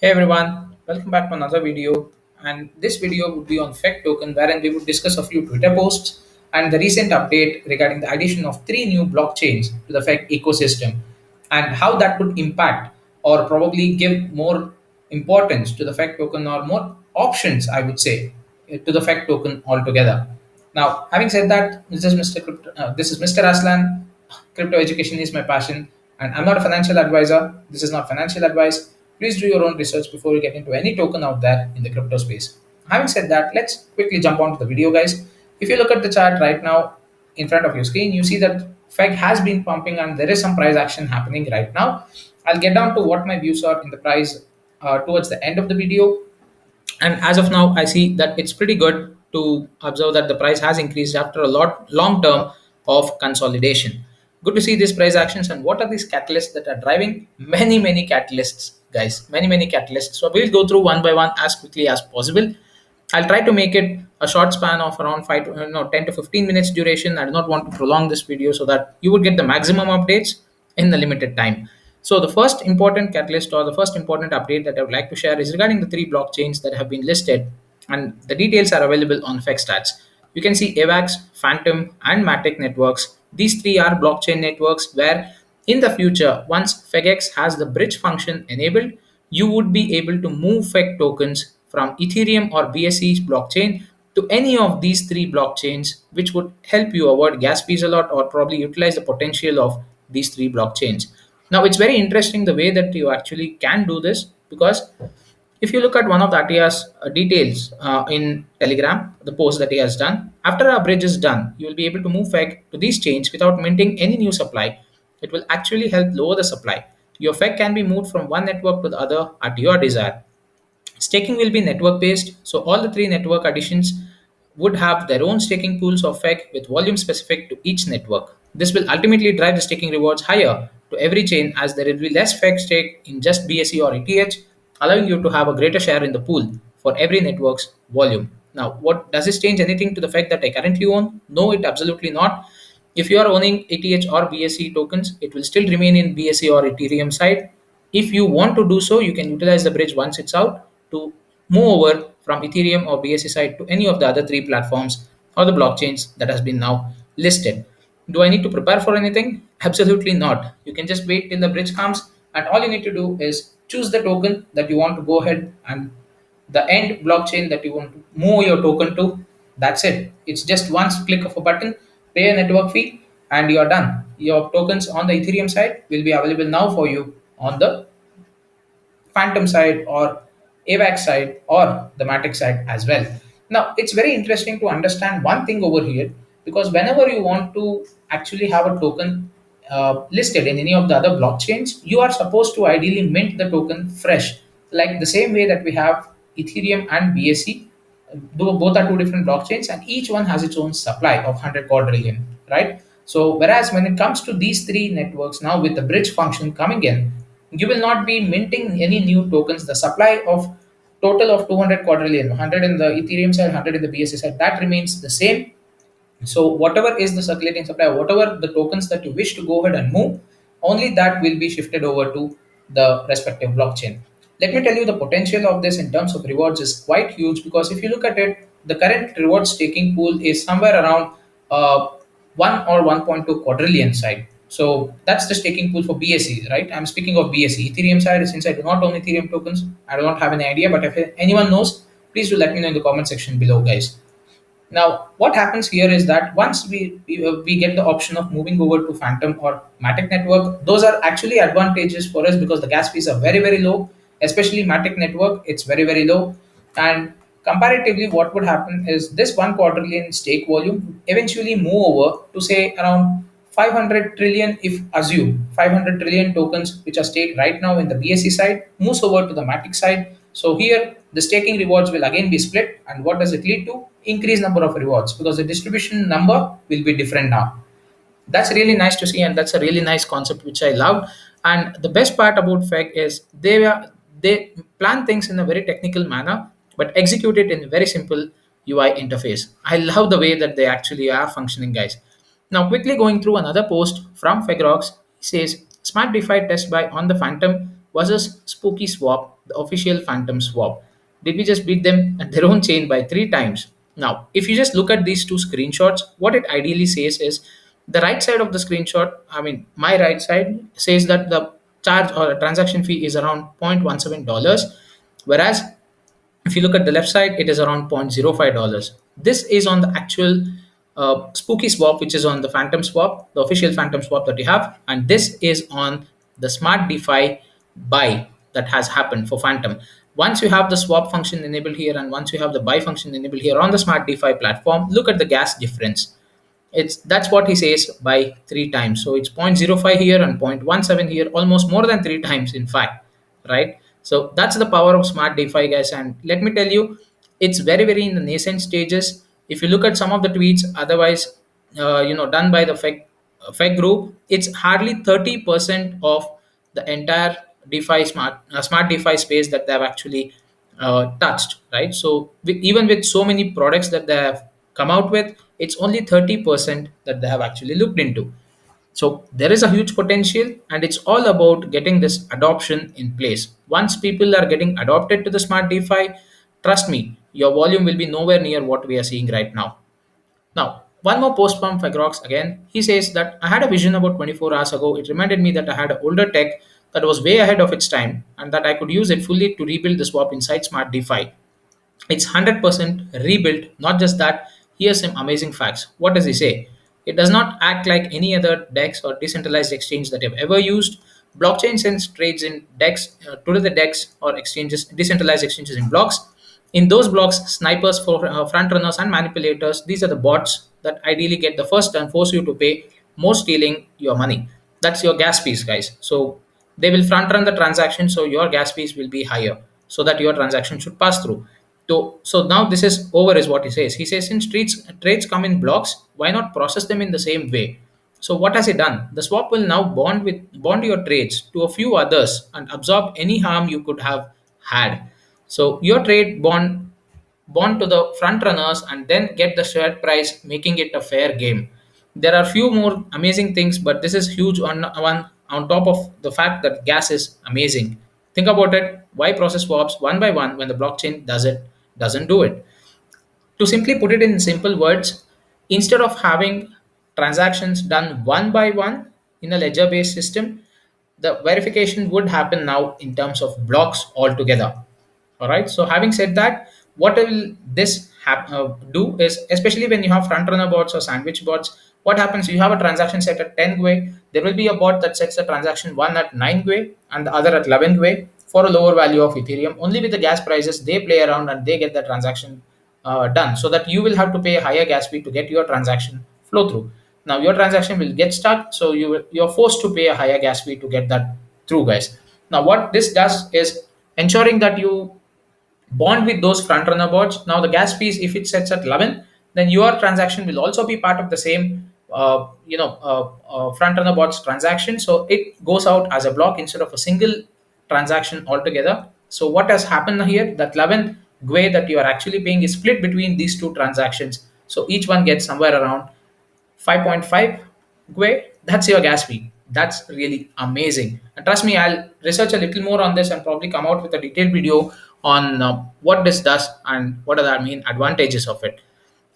Hey everyone, welcome back to another video. And this video would be on FEG token, wherein we would discuss a few Twitter posts and the recent update regarding the addition of three new blockchains to the FEG ecosystem and how that would impact or probably give more importance to the FEG token or more options, I would say, to the FEG token altogether. Now, having said that, this is Mr. Aslan. Crypto education is my passion, and I'm not a financial advisor. This is not financial advice. Please do your own research before you get into any token out there in the crypto space. Having said that, let's quickly jump onto the video, guys. If you look at the chart right now in front of your screen, you see that FEG has been pumping and there is some price action happening right now. I'll get down to what my views are in the price towards the end of the video, and as of now I see that it's pretty good to observe that the price has increased after a lot long term of consolidation. Good to see these price actions. And what are these catalysts that are driving? Many catalysts, guys, many catalysts. So we'll go through one by one as quickly as possible. I'll try to make it a short span of around 10 to 15 minutes duration. I do not want to prolong this video so that you would get the maximum updates in the limited time. So the first important catalyst or the first important update that I would like to share is regarding the three blockchains that have been listed, and the details are available on FEXstats. You can see AVAX, Phantom, and Matic networks. These three are blockchain networks where in the future, once FEGX has the bridge function enabled, you would be able to move FEG tokens from Ethereum or BSC's blockchain to any of these three blockchains, which would help you avoid gas fees a lot or probably utilize the potential of these three blockchains. Now, it's very interesting the way that you actually can do this, because if you look at one of the Atiya's details in Telegram, the post that he has done, after a bridge is done, you will be able to move FEG to these chains without minting any new supply. It will actually help lower the supply. Your FEG can be moved from one network to the other at your desire. Staking will be network based, so all the three network additions would have their own staking pools of FEG with volume specific to each network. This will ultimately drive the staking rewards higher to every chain, as there will be less FEG stake in just BSC or ETH, allowing you to have a greater share in the pool for every network's volume. Now, what does this change anything to the FEG that I currently own? No, it absolutely not. If you are owning ETH or BSC tokens, it will still remain in BSC or Ethereum side. If you want to do so, you can utilize the bridge once it's out to move over from Ethereum or BSC side to any of the other three platforms or the blockchains that has been now listed. Do I need to prepare for anything? Absolutely not. You can just wait till the bridge comes, and all you need to do is choose the token that you want to go ahead and the end blockchain that you want to move your token to. That's it. It's just one click of a button, pay a network fee, and you're done. Your tokens on the Ethereum side will be available now for you on the Phantom side or AVAX side or the Matic side as well. Now, it's very interesting to understand one thing over here, because whenever you want to actually have a token listed in any of the other blockchains, you are supposed to ideally mint the token fresh, like the same way that we have Ethereum and BSC. Though both are two different blockchains and each one has its own supply of 100 quadrillion, right? So whereas when it comes to these three networks, now with the bridge function coming in, you will not be minting any new tokens. The supply of total of 200 quadrillion, 100 in the Ethereum side, 100 in the BSC side, that remains the same. So whatever is the circulating supply, whatever the tokens that you wish to go ahead and move, only that will be shifted over to the respective blockchain. Let me tell you, the potential of this in terms of rewards is quite huge, because if you look at it, the current reward staking pool is somewhere around uh, 1 or 1.2 quadrillion side. So that's the staking pool for BSC, right? I'm speaking of BSC. Ethereum side, since I do not own Ethereum tokens, I do not have any idea. But if anyone knows, please do let me know in the comment section below, guys. Now, what happens here is that once we get the option of moving over to Phantom or Matic network, those are actually advantages for us because the gas fees are very low, especially Matic network. It's very low, and comparatively, what would happen is this 1 quadrillion stake volume eventually move over to say around 500 trillion. If assume 500 trillion tokens which are staked right now in the BSC side moves over to the Matic side. So here the staking rewards will again be split, and what does it lead to? Increased number of rewards, because the distribution number will be different now. That's really nice to see, and that's a really nice concept which I love. And the best part about FEG is they plan things in a very technical manner but execute it in a very simple UI interface. I love the way that they actually are functioning, guys. Now, quickly going through another post from FEGROX, he says smart DeFi test by on the Phantom versus Spooky Swap, the official Phantom Swap. Did we just beat them at their own chain by three times? Now, if you just look at these two screenshots, what it ideally says is the right side of the screenshot, I mean, my right side says that the charge or transaction fee is around $0.17, whereas if you look at the left side, it is around $0.05. This is on the actual spooky swap, which is on the phantom swap, the official phantom swap that you have, and this is on the smart DeFi buy that has happened for phantom. Once you have the swap function enabled here and once you have the buy function enabled here on the smart DeFi platform, look at the gas difference. It's That's what he says by three times. So it's 0.05 here and 0.17 here, almost more than three times, in fact, right? So that's the power of smart DeFi, guys. And let me tell you, it's very, very in the nascent stages. If you look at some of the tweets, otherwise, done by the FEG group, it's hardly 30% of the entire DeFi smart DeFi space that they have actually touched, right? So even with so many products that they have come out with, it's only 30% that they have actually looked into. So there is a huge potential, and it's all about getting this adoption in place. Once people are getting adopted to the smart DeFi, trust me, your volume will be nowhere near what we are seeing right now. Now, one more post from Fagrox again. He says that I had a vision about 24 hours ago. It reminded me that I had an older tech that was way ahead of its time and that I could use it fully to rebuild the swap inside Smart DeFi. It's 100% rebuilt. Not just that, here's some amazing facts. What does he say? It does not act like any other DEX or decentralized exchange that you've ever used. Blockchain sends trades in DEX to the DEX or exchanges, decentralized exchanges in blocks. In those blocks, snipers, for front runners, and manipulators, these are the bots that ideally get the first and force you to pay more, stealing your money. That's your gas fees, guys. So they will front run the transaction, so your gas fees will be higher, so that your transaction should pass through. So now this is over, is what he says. He says since trades come in blocks, why not process them in the same way? So what has he done? The swap will now bond your trades to a few others and absorb any harm you could have had. So your trade bond to the front runners and then get the share price, making it a fair game. There are few more amazing things, but this is huge on top of the fact that gas is amazing. Think about it. Why process swaps one by one when the blockchain doesn't do it? To simply put it in simple words, instead of having transactions done one by one in a ledger based system, the verification would happen now in terms of blocks altogether. All right. So, having said that, what will this do is, especially when you have front runner bots or sandwich bots, what happens? You have a transaction set at 10 GUI. There will be a bot that sets the transaction one at 9 GUI and the other at 11 GUI for a lower value of Ethereum. Only with the gas prices, they play around and they get the transaction done, so that you will have to pay a higher gas fee to get your transaction flow through. Now your transaction will get stuck, so you're forced to pay a higher gas fee to get that through, guys. Now what this does is ensuring that you bond with those front runner bots. Now the gas fees, if it sets at 11, then your transaction will also be part of the same front runner bots transaction. So it goes out as a block instead of a single transaction altogether. So what has happened here, that 11 GUI that you are actually paying is split between these two transactions. So each one gets somewhere around 5.5 GUI. That's your gas fee. That's really amazing. And trust me, I'll research a little more on this and probably come out with a detailed video on what this does and what are the main advantages of it.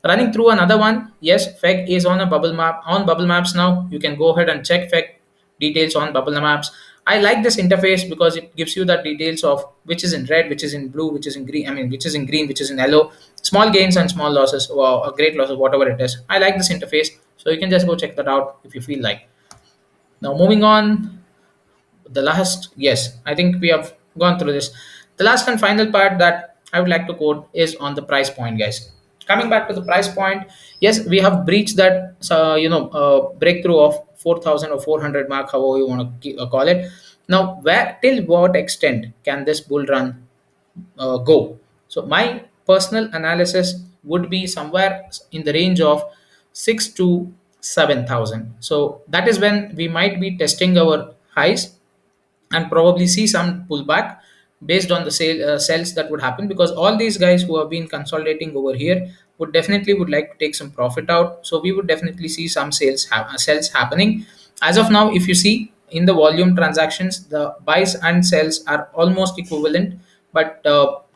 Running through another one, yes, FEG is on a bubble map on bubble maps now. You can go ahead and check FEG details on bubble maps. I like this interface because it gives you the details of which is in red, which is in blue, which is in green. I mean, which is in green, which is in yellow. Small gains and small losses, or great losses, whatever it is. I like this interface, so you can just go check that out if you feel like. Now, moving on, the last, yes, I think we have gone through this. The last and final part that I would like to quote is on the price point, guys. Coming back to the price point, yes, we have breached that breakthrough of 4,000 or 400 mark, however you want to call it. Now, where till what extent can this bull run go? So my personal analysis would be somewhere in the range of 6 to 7,000. So that is when we might be testing our highs and probably see some pullback based on the sales that would happen, because all these guys who have been consolidating over here would like to take some profit out. So we would definitely see some sales happening. As of now, if you see, in the volume transactions, the buys and sells are almost equivalent. But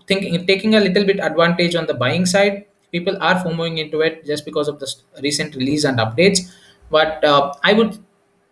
thinking taking a little bit advantage on the buying side, people are FOMOing into it just because of the recent release and updates. But I would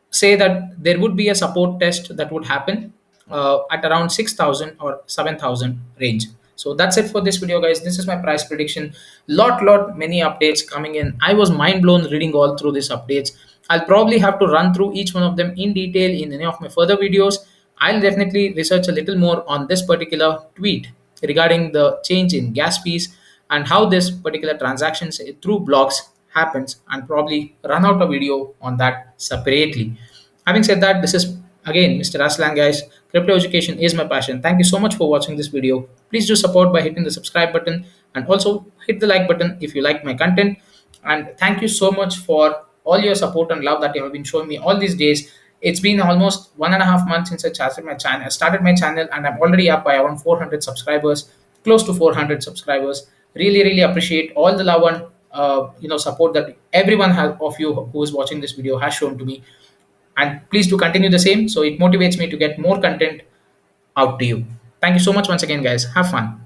say that there would be a support test that would happen at around 6,000 or 7,000 range. So that's it for this video, guys. This is my price prediction. Lot many updates coming in. I was mind blown reading all through these updates. I'll probably have to run through each one of them in detail in any of my further videos. I'll definitely research a little more on this particular tweet regarding the change in gas fees and how this particular transactions through blocks happens, and probably run out a video on that separately. Having said that, this is again Mr. Aslan, guys. Crypto education is my passion. Thank you so much for watching this video. Please do support by hitting the subscribe button and also hit the like button if you like my content. And thank you so much for all your support and love that you have been showing me all these days. It's been almost 1.5 months since I started my channel. And I'm already up by around 400 subscribers, close to 400 subscribers. Really appreciate all the love and support that everyone of you who is watching this video has shown to me. And please do continue the same, so it motivates me to get more content out to you. Thank you so much once again, guys. Have fun.